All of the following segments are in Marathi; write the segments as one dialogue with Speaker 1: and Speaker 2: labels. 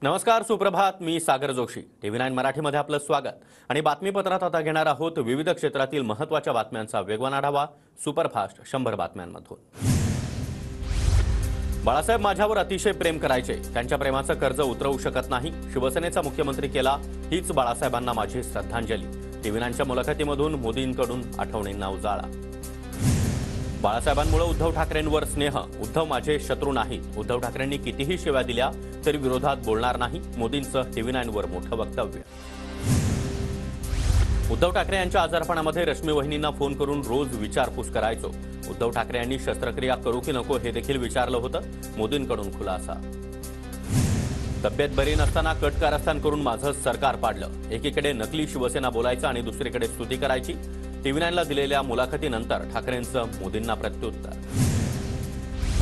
Speaker 1: नमस्कार, सुप्रभात. मी सागर जोशी. TV9 मराठीमध्ये आपलं स्वागत. आणि बातमीपत्रात आता घेणार आहोत विविध क्षेत्रातील महत्त्वाच्या बातम्यांचा वेगवान आढावा सुपरफास्ट 100 बातम्यांमधून. बाळासाहेब माझ्यावर अतिशय प्रेम करायचे. त्यांच्या प्रेमाचं कर्ज उतरवू शकत नाही. शिवसेनेचा मुख्यमंत्री केला. हीच बाळासाहेबांना माझी श्रद्धांजली. TV9च्या मुलाखतीमधून मोदींकडून आठवणींना उजाळा. बाळासाहेबांमुळे उद्धव ठाकरेंवर स्नेह. उद्धव माझे शत्रू नाहीत. उद्धव ठाकरेंनी कितीही शिव्या दिल्या तरी विरोधात बोलणार नाही. मोदींचं TV9 वर मोठं वक्तव्य. उद्धव ठाकरे यांच्या आजारपणामध्ये रश्मी वहिनींना फोन करून रोज विचारपूस करायचो. उद्धव ठाकरे यांनी शस्त्रक्रिया करू की नको हे देखील विचारलं होतं. मोदींकडून खुलासा. तब्येत बरी नसताना कट कारस्थान करून माझं सरकार पाडलं. एकीकडे नकली शिवसेना बोलायचं आणि दुसरीकडे स्तुती करायची. TV9ला दिलेल्या मुलाखतीनंतर ठाकरेंचं मोदींना प्रत्युत्तर.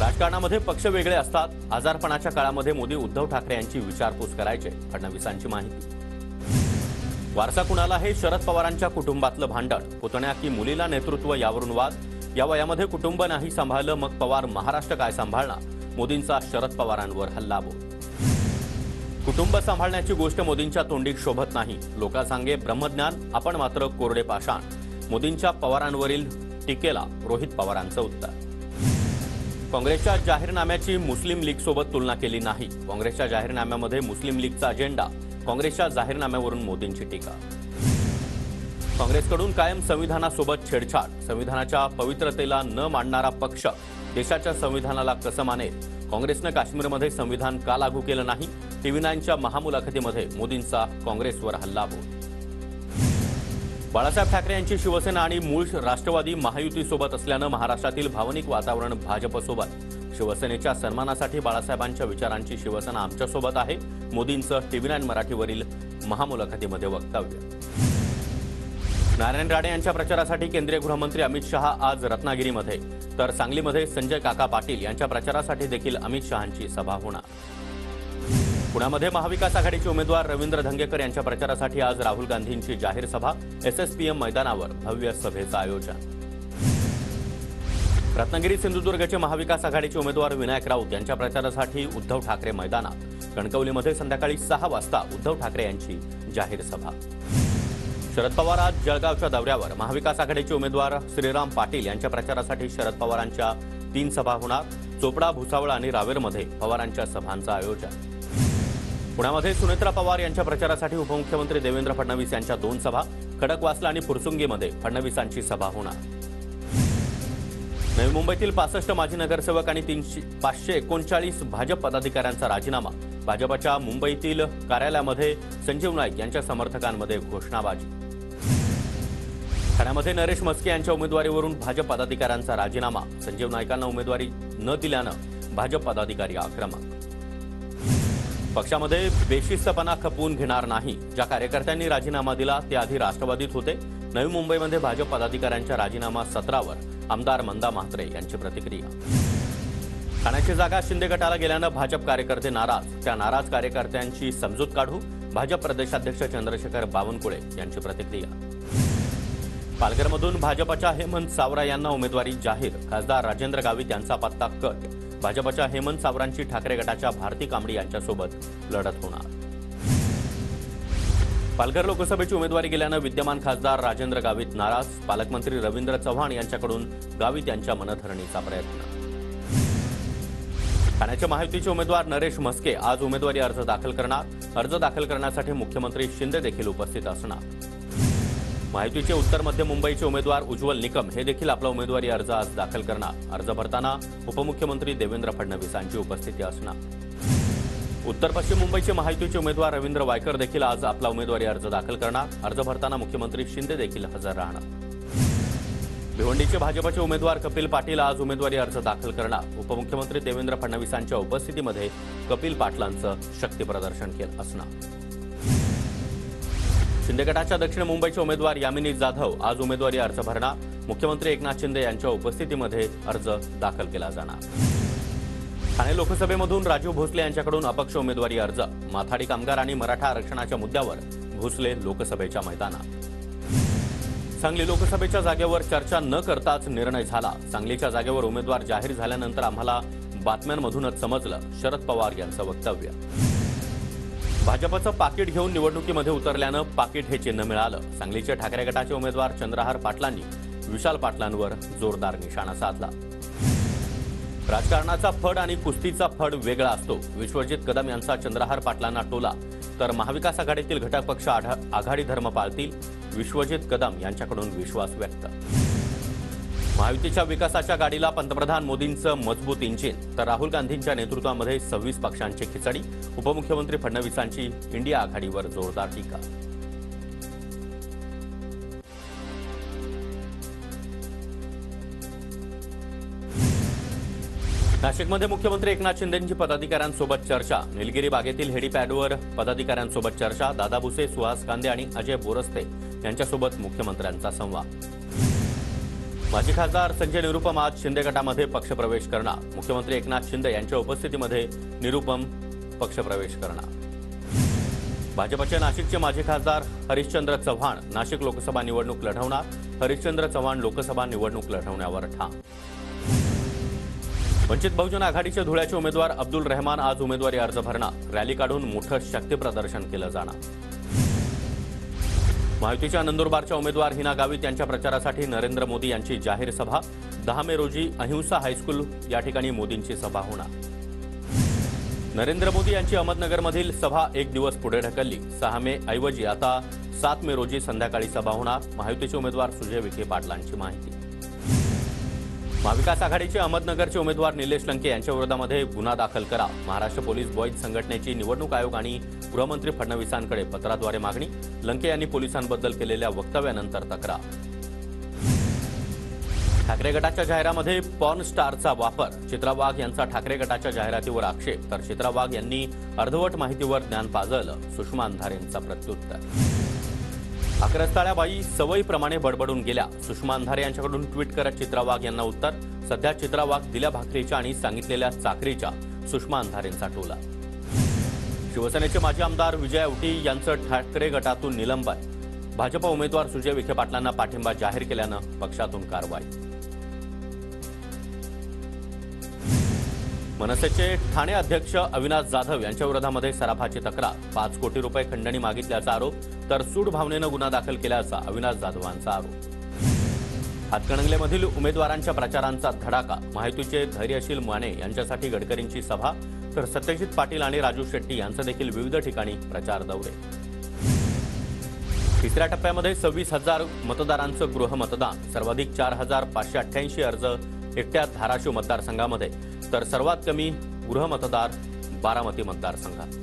Speaker 1: राजकारणामध्ये पक्ष वेगळे असतात. आजारपणाच्या काळामध्ये मोदी उद्धव ठाकरे यांची विचारपूस करायचे. फडणवीसांची माहिती. वारसा कुणाला हे शरद पवारांच्या कुटुंबातलं भांडण. पुतण्या की मुलीला नेतृत्व यावरून वाद. या वयामध्ये कुटुंब नाही सांभाळलं मग पवार महाराष्ट्र काय सांभाळणार. मोदींचा शरद पवारांवर हल्लाबोल. कुटुंब सांभाळण्याची गोष्ट मोदींच्या तोंडी शोभत नाही. लोकांसांगे ब्रह्मज्ञान, आपण मात्र कोरडे पाषाण. मोदींच्या पवारांवरील टीकेला रोहित पवारांचं उत्तर. काँग्रेसच्या जाहीरनाम्याची मुस्लिम लीगसोबत तुलना केली नाही. काँग्रेसच्या जाहीरनाम्यामध्ये मुस्लिम लीगचा अजेंडा. काँग्रेसच्या जाहीरनाम्यावरून मोदींची टीका. काँग्रेसकडून कायम संविधानासोबत छेडछाड. संविधानाच्या पवित्रतेला न मानणारा पक्ष देशाच्या संविधानाला कसं मानेल. काँग्रेसनं काश्मीरमध्ये संविधान का लागू केलं नाही. TV9च्या महामुलाखतीमध्ये मोदींचा काँग्रेसवर हल्लाबोल. बाळासाहेब ठाकरे यांची शिवसेना आणि मूळ राष्ट्रवादी महायुतीसोबत असल्यानं महाराष्ट्रातील भावनिक वातावरण भाजपसोबत. शिवसेनेच्या सन्मानासाठी बाळासाहेबांच्या विचारांची शिवसेना आमच्यासोबत आहे. मोदींचं TV9 मराठीवरील महामुलाखतीमध्ये वक्तव्य. नारायण राणे यांच्या प्रचारासाठी केंद्रीय गृहमंत्री अमित शहा आज रत्नागिरीमध्ये, तर सांगलीमध्ये संजय काका पाटील यांच्या प्रचारासाठी देखील अमित शहांची सभा होणार. पुण्यामध्ये महाविकास आघाडीचे उमेदवार रवींद्र धंगेकर यांच्या प्रचारासाठी आज राहुल गांधींची जाहीर सभा. SSPM मैदानावर भव्य सभेचं आयोजन. रत्नागिरी सिंधुदुर्गचे महाविकास आघाडीचे उमेदवार विनायक राऊत यांच्या प्रचारासाठी उद्धव ठाकरे मैदानात. कणकवलीमध्ये संध्याकाळी 6 वाजता उद्धव ठाकरे यांची जाहीर सभा. शरद पवार आज जळगावच्या दौऱ्यावर. महाविकास आघाडीचे उमेदवार श्रीराम पाटील यांच्या प्रचारासाठी शरद पवारांच्या 3 सभा होणार. चोपडा, भुसावळ आणि रावेरमध्ये पवारांच्या सभांचं आयोजन. पुण्यामध्ये सुनेत्रा पवार यांच्या प्रचारासाठी उपमुख्यमंत्री देवेंद्र फडणवीस यांच्या 2 सभा. खडकवासला आणि फुरसुंगीमध्ये फडणवीसांची सभा होणार. नवी मुंबईतील 65 माजी नगरसेवक आणि 539 भाजप पदाधिकाऱ्यांचा राजीनामा. भाजपच्या मुंबईतील कार्यालयामध्ये संजीव नाईक यांच्या समर्थकांमध्ये घोषणाबाजी. ठाण्यामध्ये नरेश म्हस्के यांच्या उमेदवारीवरून भाजप पदाधिकाऱ्यांचा राजीनामा. संजीव नाईकांना उमेदवारी न दिल्यानं भाजप पदाधिकारी आक्रमक. पक्षामध्ये बेशिस्तपणा खपवून घेणार नाही. ज्या कार्यकर्त्यांनी राजीनामा दिला ते आधी राष्ट्रवादीत होते. नवी मुंबईमध्ये भाजप पदाधिकाऱ्यांच्या राजीनामा सत्रावर आमदार मंदा म्हात्रे यांची प्रतिक्रिया. ठाण्याची जागा शिंदे गटाला गेल्यानं भाजप कार्यकर्ते नाराज. त्या नाराज कार्यकर्त्यांची समजूत काढू. भाजप प्रदेशाध्यक्ष चंद्रशेखर बावनकुळे यांची प्रतिक्रिया. पालघरमधून भाजपच्या हेमंत सावरा यांना उमेदवारी जाहीर. खासदार राजेंद्र गावित यांचा पत्ता कट. भाजपच्या हेमंत सावरांची ठाकरे गटाच्या भारती कांबडी यांच्यासोबत लढत होणार. पालघर लोकसभेची उमेदवारी गेल्यानं विद्यमान खासदार राजेंद्र गावित नाराज. पालकमंत्री रवींद्र चव्हाण यांच्याकडून गावित यांच्या मनधरणीचा प्रयत्न. ठाण्याचे महायुतीचे उमेदवार नरेश म्हस्के आज उमेदवारी अर्ज दाखल करणार. अर्ज दाखल करण्यासाठी मुख्यमंत्री शिंदे देखील उपस्थित असणार. महायुतीचे उत्तर मध्य मुंबईचे उमेदवार उज्ज्वल निकम हे देखील आपला उमेदवारी अर्ज आज दाखल करणार. अर्ज भरताना उपमुख्यमंत्री देवेंद्र फडणवीसांची उपस्थिती असणार. उत्तर पश्चिम मुंबईचे महायुतीचे उमेदवार रवींद्र वायकर देखील आज आपला उमेदवारी अर्ज दाखल करणार. अर्ज भरताना मुख्यमंत्री शिंदे देखील हजर राहणार. भिवंडीचे भाजपचे उमेदवार कपिल पाटील आज उमेदवारी अर्ज दाखल करणार. उपमुख्यमंत्री देवेंद्र फडणवीसांच्या उपस्थितीमध्ये कपिल पाटलांचं शक्तीप्रदर्शन केलं असणार. शिंदे गटाच्या दक्षिण मुंबईचे उमेदवार यामिनी जाधव आज उमेदवारी अर्ज भरणार. मुख्यमंत्री एकनाथ शिंदे यांच्या उपस्थितीमध्ये अर्ज दाखल केला जाणार. ठाणे लोकसभेमधून राजीव भोसले यांच्याकडून अपक्ष उमेदवारी अर्ज. माथाडी कामगार आणि मराठा आरक्षणाच्या मुद्द्यावर भोसले लोकसभेच्या मैदानात. सांगली लोकसभेच्या जागेवर चर्चा न करताच निर्णय झाला. सांगलीच्या जागेवर उमेदवार जाहीर झाल्यानंतर आम्हाला बातम्यांमधूनच समजलं. शरद पवार यांचं वक्तव्य. भाजपचं पाकीट घेऊन निवडणुकीमध्ये उतरल्यानं पाकीट हे चिन्ह मिळालं. सांगलीचे ठाकरे गटाचे उमेदवार चंद्रहार पाटलांनी विशाल पाटलांवर जोरदार निशाणा साधला. राजकारणाचा फड आणि कुस्तीचा फड वेगळा असतो. विश्वजित कदम यांचा चंद्रहार पाटलांना टोला, तर महाविकास आघाडीतील घटक पक्ष आघाडी धर्म पाळतील. विश्वजित कदम यांच्याकडून विश्वास व्यक्त. महायुतीच्या विकासाच्या गाडीला पंतप्रधान मोदींचं मजबूत इंजिन, तर राहुल गांधींच्या नेतृत्वामध्ये 26 पक्षांची खिचडी. उपमुख्यमंत्री फडणवीसांची इंडिया आघाडीवर जोरदार टीका. नाशिकमध्ये मुख्यमंत्री एकनाथ शिंदेंची पदाधिकाऱ्यांसोबत चर्चा. निलगिरी बागेतील हेलिपॅडवर पदाधिकाऱ्यांसोबत चर्चा. दादा भुसे, सुहास कांदे आणि अजय बोरस्ते यांच्यासोबत मुख्यमंत्र्यांचा संवाद. माजी खासदार संजय निरुपम आज शिंदे गटामध्ये पक्षप्रवेश करणार. मुख्यमंत्री एकनाथ शिंदे यांच्या उपस्थितीमध्ये निरुपम पक्षप्रवेश करणार. भाजपचे नाशिकचे माजी खासदार हरिश्चंद्र चव्हाण नाशिक लोकसभा निवडणूक लढवणार. हरिश्चंद्र चव्हाण लोकसभा निवडणूक लढवण्यावर ठाम. वंचित बहुजन आघाडीचे धुळ्याचे उमेदवार अब्दुल रहमान आज उमेदवारी अर्ज भरणार. रॅली काढून मोठं शक्तीप्रदर्शन केलं जाणार. महायुतीच्या नंदुरबारच्या उमेदवार हिना गावित यांच्या प्रचारासाठी नरेंद्र मोदी यांची जाहीर सभा. 10 मे रोजी अहिंसा हायस्कूल या ठिकाणी मोदींची सभा होणार. नरेंद्र मोदी यांची अहमदनगरमधील सभा एक दिवस पुढे ढकलली. 6 मे ऐवजी आता 7 मे रोजी संध्याकाळी सभा होणार. महायुतीचे उमेदवार सुजय विखे पाटलांची माहिती. महाविकास आघाडीचे अहमदनगरचे उमेदवार निलेश लंके यांच्या विरोधामध्ये गुन्हा दाखल करा. महाराष्ट्र पोलीस बॉईज संघटनेची निवडणूक आयोग आणि गृहमंत्री फडणवीसांकडे पत्राद्वारे मागणी. लंके यांनी पोलिसांबद्दल केलेल्या वक्तव्यानंतर तक्रार. ठाकरे गटाच्या जाहिरामध्ये पॉर्न स्टारचा वापर. चित्रा वाघ यांचा ठाकरे गटाच्या जाहिरातीवर आक्षेप, तर चित्रा वाघ यांनी अर्धवट माहितीवर ज्ञान पाजळलं. सुषमा अंधारेंचा प्रत्युत्तर. अक्रस्ताळ्याबाई सवयीप्रमाणे बडबडून गेल्या. सुषमा अंधारे यांच्याकडून ट्विट करत चित्रा वाघ यांना उत्तर. सध्या चित्रा वाघ दिल्या भाकरीच्या आणि सांगितलेल्या चाकरीच्या. सुषमा अंधारेंचा टोला. शिवसेनेचे माजी आमदार विजय औटी यांचं ठाकरे गटातून निलंबन. भाजप उमेदवार सुजय विखे पाटलांना पाठिंबा जाहीर केल्यानं पक्षातून कारवाई. मनसेचे ठाणे अध्यक्ष अविनाश जाधव यांच्या विरोधामध्ये सराफाची तक्रार. 5 कोटी रुपये खंडणी मागितल्याचा आरोप, तर सूड भावनेनं गुन्हा दाखल केल्याचा अविनाश जाधवांचा आरोप. हातकणंगलेमधील उमेदवारांच्या प्रचारांचा धडाका. महायुतीचे धैर्यशील माने यांच्यासाठी गडकरींची सभा, तर सत्यजित पाटील आणि राजू शेट्टी यांचं देखील विविध ठिकाणी प्रचार दौरे. तिसऱ्या टप्प्यामध्ये 26,000 मतदारांचं गृहमतदान. सर्वाधिक 4,588 अर्ज एकट्या धाराशिव मतदारसंघामध्ये, तर सर्वात कमी गृहमतदार बारामती मतदारसंघात.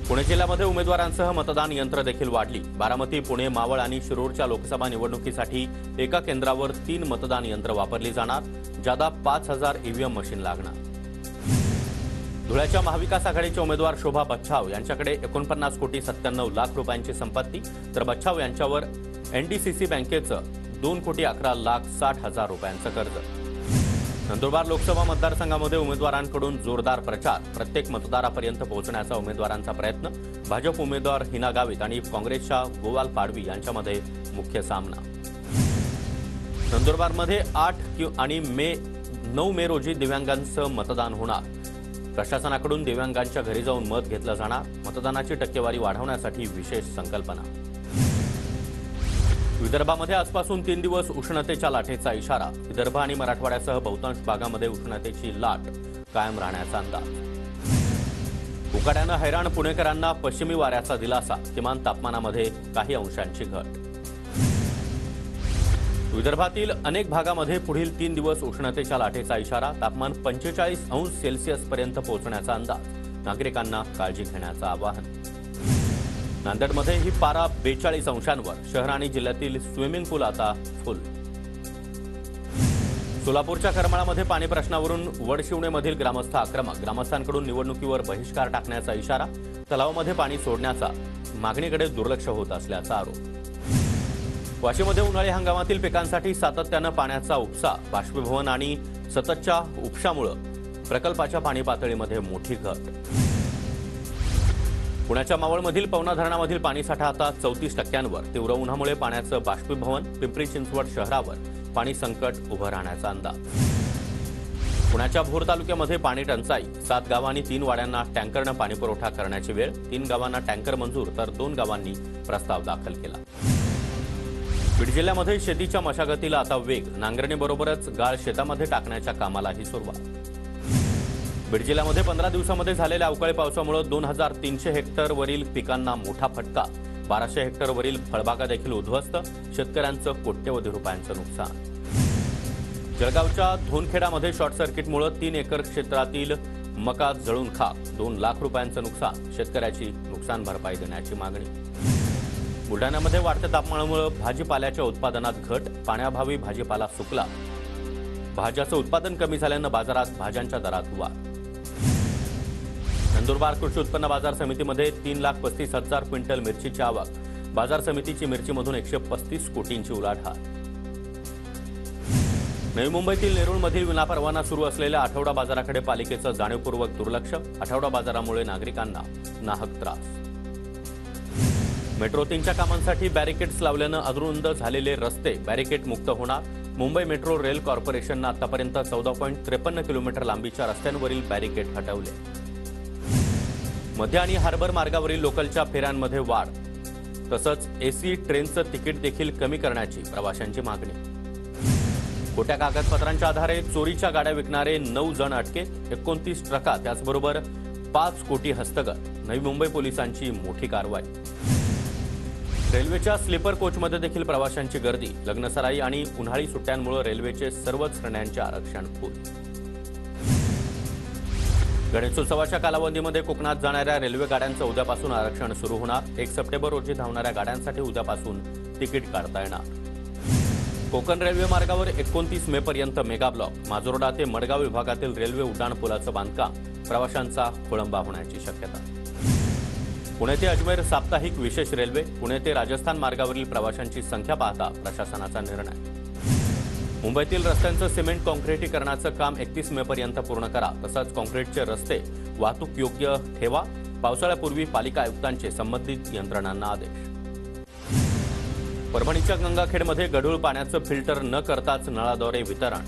Speaker 1: पुणे जिल्ह्यामध्ये उमेदवारांसह मतदान यंत्र देखील वाढली. बारामती, पुणे, मावळ आणि शिरूरच्या लोकसभा निवडणुकीसाठी एका केंद्रावर 3 मतदान यंत्र वापरली जाणार. जादा 5,000 ईव्हीएम मशीन लागणार. धुळ्याच्या महाविकास आघाडीचे उमेदवार शोभा बच्छाव यांच्याकडे 49,97 लाख रुपयांची संपत्ती, तर बच्छाव यांच्यावर एनडीसीसी बँकेचं 2,11,60,000 रुपयांचं कर्ज. नंदुरबार लोकसभा मतदारसंघामध्ये उमेदवारांकडून जोरदार प्रचार. प्रत्येक मतदारापर्यंत पोहोचण्याचा उमेदवारांचा प्रयत्न. भाजप उमेदवार हिना गावित आणि काँग्रेसच्या गोवाल पाडवी यांच्यामध्ये मुख्य सामना. नंदुरबारमध्ये 8 आणि 9 मे रोजी दिव्यांगांचं मतदान होणार. प्रशासनाकडून दिव्यांगांच्या घरी जाऊन मत घेतलं जाणार. मतदानाची टक्केवारी वाढवण्यासाठी विशेष संकल्पना. विदर्भामध्ये आजपासून 3 दिवस उष्णतेच्या लाटेचा इशारा. विदर्भ आणि मराठवाड्यासह बहुतांश भागामध्ये उष्णतेची लाट कायम राहण्याचा अंदाज. उकाड्यानं हैराण पुणेकरांना पश्चिमी वाऱ्याचा दिलासा. किमान तापमानामध्ये काही अंशांची घट. विदर्भातील अनेक भागामध्ये पुढील 3 दिवस उष्णतेच्या लाटेचा इशारा. तापमान 45 अंश सेल्सिअसपर्यंत पोहोचण्याचा अंदाज. नागरिकांना काळजी घेण्याचं आवाहन. नांदेडमध्ये ही पारा 42 अंशांवर. शहर आणि जिल्ह्यातील स्विमिंग पूल आता फुल. सोलापूरच्या करमाळामध्ये पाणी प्रश्नावरून वडशिवणेमधील ग्रामस्थ आक्रमक. ग्रामस्थांकडून निवडणुकीवर बहिष्कार टाकण्याचा इशारा. तलावामध्ये पाणी सोडण्याचा मागणीकडे दुर्लक्ष होत असल्याचा आरोप. वाशीमध्ये उन्हाळी हंगामातील पिकांसाठी सातत्यानं पाण्याचा उपसा. बाष्पीभवन आणि सततच्या उपशामुळे प्रकल्पाच्या पाणी पातळीमध्ये मोठी घट. पुण्याच्या मावळमधील पवना धरणामधील पाणीसाठा आता 34%वर. तीव्र उन्हामुळे पाण्याचं बाष्पीभवन. पिंपरी चिंचवड शहरावर पाणी संकट उभं राहण्याचा अंदाज. पुण्याच्या भोर तालुक्यामध्ये पाणी टंचाई, 7 गावांनी 3 वाड्यांना टँकरनं पाणीपुरवठा करण्याची वेळ, 3 गावांना टँकर मंजूर तर 2 गावांनी प्रस्ताव दाखल केला. बीड जिल्ह्यामध्ये शेतीच्या मशागतीला आता वेग, नांगरणीबरोबरच गाळ शेतामध्ये टाकण्याच्या कामालाही सुरुवात. बीड जिल्ह्यामध्ये 15 दिवसांमध्ये झालेल्या अवकाळी पावसामुळे 2300 हेक्टरवरील पिकांना मोठा फटका, 1200 हेक्टरवरील फळबागा देखील उद्ध्वस्त, शेतकऱ्यांचं कोट्यवधी रुपयांचं नुकसान. जळगावच्या धोनखेडामध्ये शॉर्ट सर्किटमुळे 3 एकर क्षेत्रातील मका जळून खाक, 2 लाख रुपयांचं नुकसान, शेतकऱ्याची नुकसान भरपाई देण्याची मागणी. बुलढाण्यामध्ये वाढत्या तापमानामुळे भाजीपाल्याच्या उत्पादनात घट, पाण्याअभावी भाजीपाला सुकला, भाज्याचं उत्पादन कमी झाल्यानं बाजारात भाज्यांच्या दरात वाढ. नंदुरबार कृषी उत्पन्न बाजार समितीमध्ये 3,35,000 क्विंटल मिरचीची आवक, बाजार समितीची मिरचीमधून 135 कोटींची उलाढाल. नवी मुंबईतील नेरूळमधील विनापरवाना सुरू असलेल्या आठवडा बाजाराकडे पालिकेचं जाणीवपूर्वक दुर्लक्ष, आठवडा बाजारामुळे नागरिकांना नाहक त्रास. मेट्रो 3च्या कामांसाठी बॅरिकेड्स लावल्यानं अरुंद झालेले रस्ते बॅरिकेड मुक्त होणार. मुंबई मेट्रो रेल कॉर्पोरेशननं आतापर्यंत 14.53 किलोमीटर लांबीच्या रस्त्यांवरील बॅरिकेड हटवले. मध्य आणि हार्बर मार्गावरील लोकलच्या फेऱ्यांमध्ये वाढ, तसंच एसी ट्रेनचं तिकीट देखील कमी करण्याची प्रवाशांची मागणी. खोट्या कागदपत्रांच्या आधारे चोरीच्या गाड्या विकणारे 9 जण अटकेत, 29 ट्रका, त्याचबरोबर 5 कोटी हस्तगत. नवी मुंबई पोलिसांची मोठी कारवाई. रेल्वेच्या स्लीपर कोचमध्ये देखील प्रवाशांची गर्दी, लग्नसराई आणि उन्हाळी सुट्ट्यांमुळे रेल्वेचे सर्वच ट्रेनांचे आरक्षण फुल. गणेशोत्सवाच्या कालावधीमध्ये कोकणात जाणाऱ्या रेल्वे गाड्यांचं उद्यापासून आरक्षण सुरू होणार. 1 सप्टेंबर रोजी धावणाऱ्या गाड्यांसाठी उद्यापासून तिकीट काढता येणार. कोकण रेल्वे मार्गावर 29 मे पर्यंत मेगा ब्लॉक, माजोर्डा ते मडगाव विभागातील रेल्वे उड्डाणपुलाचं बांधकाम, प्रवाशांचा खोळंबा होण्याची शक्यता. पुणे ते अजमेर साप्ताहिक विशेष रेल्वे, पुणे ते राजस्थान मार्गावरील प्रवाशांची संख्या पाहता प्रशासनाचा निर्णय. मुंबईतील रस्त्यांचं सिमेंट काँक्रिटीकरणाचं काम 31 मे पर्यंत पूर्ण करा, तसंच काँक्रीटचे रस्ते वाहतूक योग्य ठेवा. पावसाळ्यापूर्वी पालिका आयुक्तांचे संबंधित यंत्रणांना आदेश. परभणीच्या गंगाखेडमध्ये गढूळ पाण्याचं फिल्टर न करताच नळाद्वारे वितरण,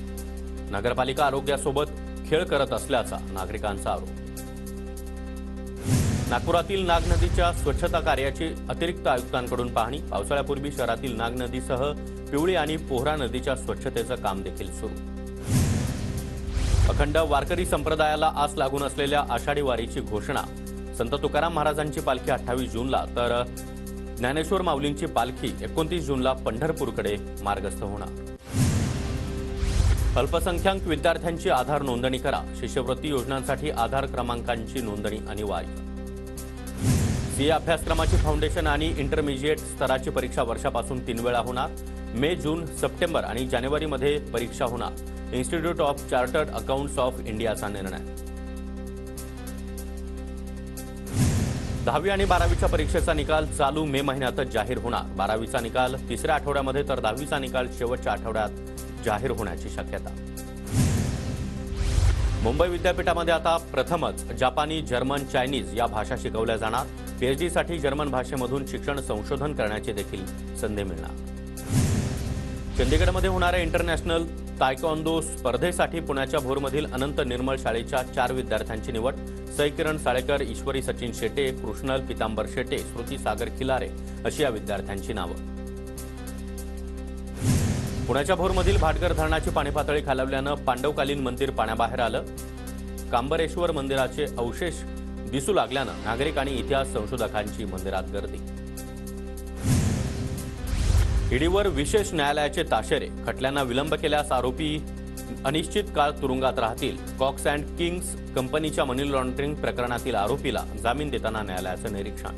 Speaker 1: नगरपालिका आरोग्यासोबत खेळ करत असल्याचा नागरिकांचा आरोप. नागपुरातील नाग नदीच्या स्वच्छता कार्याची अतिरिक्त आयुक्तांकडून पाहणी, पावसाळ्यापूर्वी शहरातील नाग नदीसह पिवळी आणि पोहरा नदीच्या स्वच्छतेचं काम देखील सुरू. अखंड वारकरी संप्रदायाला आस लागून असलेल्या आषाढी वारीची घोषणा, संत तुकाराम महाराजांची पालखी 28 जूनला तर ज्ञानेश्वर माऊलींची पालखी 29 जूनला पंढरपूरकडे मार्गस्थ होणार. अल्पसंख्याक विद्यार्थ्यांची आधार नोंदणी करा, शिष्यवृत्ती योजनांसाठी आधार क्रमांकांची नोंदणी अनिवार्य. सीए अभ्यासक्रमाची फाउंडेशन आणि इंटरमिजिएट स्तराची परीक्षा वर्षापासून 3 वेळा होणार. मे, जून, सप्टेंबर आणि जानेवारीमध्ये परीक्षा होणार. Institute of chartered accounts of इंडियाचा निर्णय. 10वी आणि 12वीच्या परीक्षेचा निकाल चालू मे महिन्यातच जाहीर होणार. 12वीचा निकाल 3ऱ्या आठवड्यामध्ये तर 10वीचा निकाल शेवटच्या आठवड्यात जाहीर होण्याची शक्यता. मुंबई विद्यापीठामध्ये आता प्रथमच जपानी, जर्मन, चायनीज या भाषा शिकवल्या जाणार. पीएचडीसाठी जर्मन भाषेमधून शिक्षण संशोधन करण्याची देखील संधी मिळणार. चंदीगडमध्ये होणाऱ्या इंटरनॅशनल तायक्वांदो स्पर्धेसाठी पुण्याच्या भोरमधील अनंत निर्मळ शाळेच्या 4 विद्यार्थ्यांची निवड. सई किरण साळेकर, ईश्वरी सचिन शेटे, कृष्णल पितांबर शेटे, श्रुती सागर खिलारे अशी या विद्यार्थ्यांची नावं. पुण्याच्या भोरमधील भाटघर धरणाची पाणी पातळी खालावल्यानं पांडवकालीन मंदिर पाण्याबाहेर आलं. कांबरेश्वर मंदिराचे अवशेष दिसू लागल्यानं नागरिक आणि इतिहास संशोधकांची मंदिरात गर्दी. ईडीवर विशेष न्यायालयाचे ताशेरे, खटल्यांना विलंब केल्यास आरोपी अनिश्चित काळ तुरुंगात राहतील. कॉक्स अँड किंग्स कंपनीच्या मनी लॉन्ड्रिंग प्रकरणातील आरोपीला जामीन देताना न्यायालयाचं निरीक्षण.